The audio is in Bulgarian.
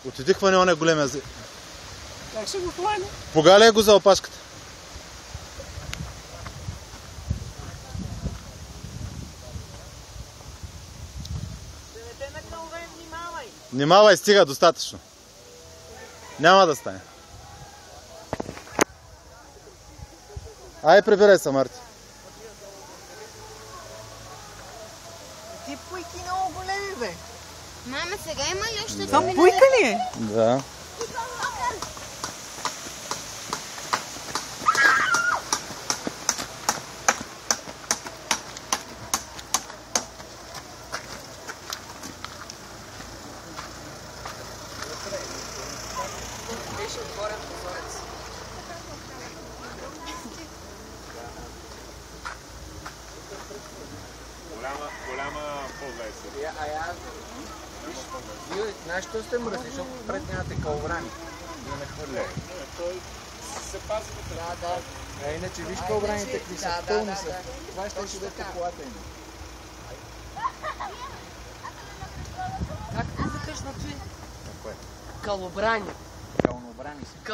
Отиди хвани оня големия зай. Как ще го хвани? Погаляй го за опашката. Внимавай, стига достатъчно. Няма да стане. Ай, прибирай се, Марти. Ти пуйки много големи, бе. Мама, сега има ли още Това пуйка ли е? Да. Беше отворен прозорец. Голяма полза е сега. Виж, знаеш, що сте мръсни, защото пред нямате калврани. Да не хвърля. Той се пази до това. А иначе виж калвраните какви са, пълни са. Това ще да е по колата им. Как те закаш на това? Кое? Калобрани. Калнобрани са.